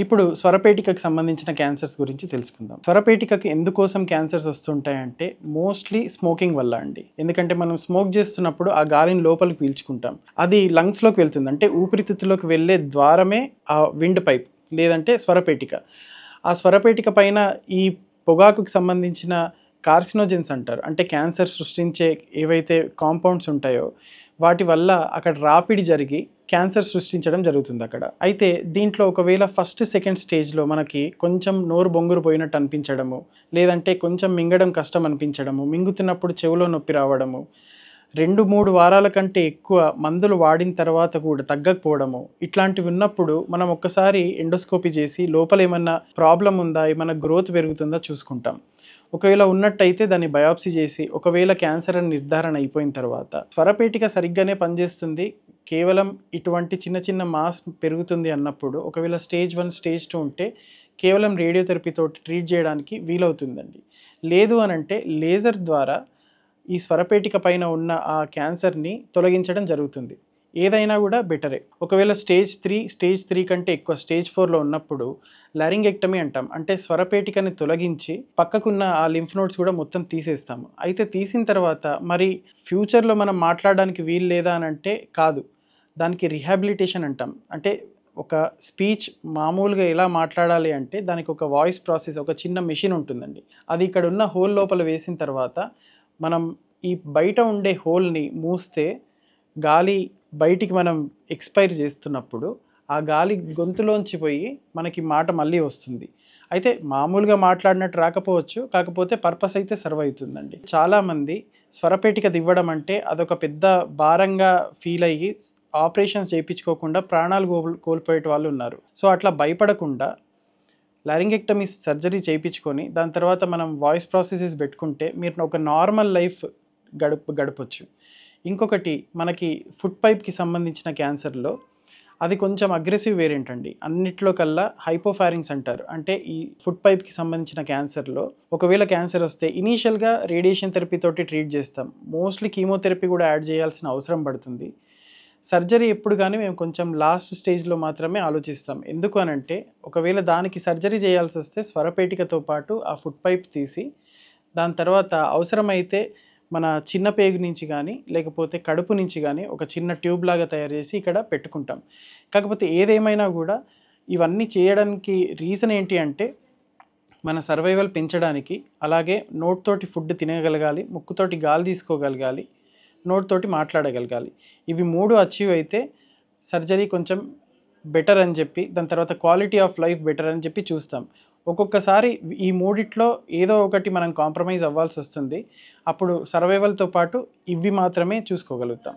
ఇప్పుడు స్వరపేటికకు సంబంధించిన క్యాన్సర్స్ గురించి తెలుసుకుందాం. స్వరపేటికకు ఎందుకోసం క్యాన్సర్స్ వస్తుంటాయంటే మోస్ట్‌లీ స్మోకింగ్ వల్ల అండి. ఎందుకంటే మనం స్మోక్ చేస్తున్నప్పుడు ఆ గాలిని లోపలికి పీల్చుకుంటాం. అది లంగ్స్‌లోకి వెళ్తుంది. అంటే ఊపిరితిత్తులోకి వెళ్ళే ద్వారమే ఆ విండ్ పైప్ లేదంటే స్వరపేటిక. ఆ స్వరపేటిక పైన ఈ పొగాకుకి సంబంధించిన కార్సినోజెన్స్ అంటారు. అంటే క్యాన్సర్ సృష్టించే ఏవైతే కాంపౌండ్స్ ఉంటాయో వాటి వల్ల అక్కడ రాపిడి జరిగి క్యాన్సర్ సృష్టించడం జరుగుతుందక్కడ. అయితే దీంట్లో ఒకవేళ ఫస్ట్, సెకండ్ స్టేజ్‌లో మనకి కొంచెం నోరు బొంగురు పోయినట్టు అనిపించడము, లేదంటే కొంచెం మింగడం కష్టం అనిపించడము, మింగుతున్నప్పుడు చెవిలో నొప్పి రావడము, 2, 3 వారాల కంటే ఎక్కువ మందులు వాడిన తర్వాత కూడా తగ్గకపోవడము, ఇట్లాంటివి ఉన్నప్పుడు మనం ఒక్కసారి ఎండోస్కోపీ చేసి లోపలేమన్నా ప్రాబ్లమ్ ఉందా? ఏమన్నా గ్రోత్ పెరుగుతుందా చూసుకుంటాం. ఒకవేళ ఉన్నట్టయితే దాన్ని బయాప్సీ చేసి, ఒకవేళ క్యాన్సర్ అని నిర్ధారణ అయిపోయిన తర్వాత స్వరపేటిక సరిగ్గానే పనిచేస్తుంది. కేవలం ఇటువంటి చిన్న చిన్న మాస్ పెరుగుతుంది అన్నప్పుడు ఒకవేళ స్టేజ్ 1, స్టేజ్ 2 ఉంటే కేవలం రేడియోథెరపీ తోటి ట్రీట్ చేయడానికి వీలవుతుందండి. లేదు అనంటే లేజర్ ద్వారా ఈ స్వరపేటిక పైన ఉన్న ఆ క్యాన్సర్‌ని తొలగించడం జరుగుతుంది. ఏదైనా గూడా బెటరే. ఒకవేళ స్టేజ్ 3 కంటే ఎక్కువ స్టేజ్ 4లో ఉన్నప్పుడు లారింగెక్టమీ అంటాం. అంటే స్వరపేటికని తొలగించి పక్కకున్న ఆ లింఫ్ నోడ్స్ గూడా మొత్తం తీసేస్తాము. అయితే తీసిన తర్వాత మరి ఫ్యూచర్‌లో మనం మాట్లాడడానికి వీలు లేదా అనంటే కాదు. దానికి రిహాబిలిటేషన్ అంటాం. అంటే ఒక స్పీచ్ మామూలుగా ఎలా మాట్లాడాలి అంటే దానికి ఒక వాయిస్ ప్రాసెస్ ఒక చిన్న మెషిన్ ఉంటుందండి. అది ఇక్కడున్న హోల్ లోపల వేసిన తర్వాత మనం ఈ బయట ఉండే హోల్‌ని మూస్తే గాలి బయటికి మనం ఎక్స్‌పైర్ చేస్తున్నప్పుడు, ఆ గాలి గొంతులోంచి పోయి మనకి మాట మళ్ళీ వస్తుంది. అయితే మామూలుగా మాట్లాడినట్టు రాకపోవచ్చు. కాకపోతే పర్పస్ అయితే సర్వ్ అయితుందండి. చాలామంది స్వరపేటిక దివ్వడం అంటే అదొక పెద్ద భారంగా ఫీల్ అయ్యి ఆపరేషన్స్ చేపించుకోకుండా ప్రాణాలు కోల్పోయేటి వాళ్ళున్నారు. సో, అట్లా భయపడకుండా లారింగెక్టమీ సర్జరీ చేపించుకొని దాని తర్వాత మనం వాయిస్ ప్రాసెసెస్ పెట్టుకుంటే మీరు ఒక నార్మల్ లైఫ్ గడపొచ్చు. ఇంకొకటి మనకి ఫుడ్ పైప్‌కి సంబంధించిన క్యాన్సర్‌లో అది కొంచెం అగ్రెసివ్ వేరియంట్ అండి. అన్నిట్లో కల్లా హైపోఫారింగ్స్ అంటారు. అంటే ఈ ఫుడ్ పైప్‌కి సంబంధించిన క్యాన్సర్‌లో ఒకవేళ క్యాన్సర్ వస్తే ఇనీషియల్‌గా రేడియేషన్ థెరపీ తోటి ట్రీట్ చేస్తాం. మోస్ట్‌లీ కీమోథెరపీ కూడా యాడ్ చేయాల్సిన అవసరం పడుతుంది. సర్జరీ ఎప్పుడు గాని మేము కొంచెం లాస్ట్ స్టేజ్‌లో మాత్రమే ఆలోచిస్తాం. ఎందుకు అనంటే ఒకవేళ దానికి సర్జరీ చేయాల్సొస్తే స్వరపేటికతో పాటు ఆ ఫుడ్ పైప్ తీసి దాని తర్వాత అవసరమైతే మన చిన్న పేగు నుంచి గానీ, లేకపోతే కడుపు నుంచి గానీ ఒక చిన్న ట్యూబ్ లాగా తయారు చేసి ఇక్కడ పెట్టుకుంటాం. కాకపోతే ఏదేమైనా గూడా ఇవన్నీ చేయడానికి రీజన్ ఏంటి అంటే మన సర్వైవల్ పెంచడానికి, అలాగే నోటితోటి ఫుడ్ తినగలగాలి, ముక్కుతోటి గాలి తీసుకోగలగాలి, నోటితోటి మాట్లాడగలగాలి. ఇవి 3 అచీవ్ అయితే సర్జరీ కొంచెం బెటర్ అని చెప్పి, దాని తర్వాత క్వాలిటీ ఆఫ్ లైఫ్ బెటర్ అని చెప్పి చూస్తాం. ఒక్కొక్కసారి ఈ మూడిట్లో ఏదో ఒకటి మనం కాంప్రమైజ్ అవ్వాల్సొస్తుంది. అప్పుడు సర్వైవల్‌తో పాటు ఇవి మాత్రమే చూసుకోగలుగుతాం.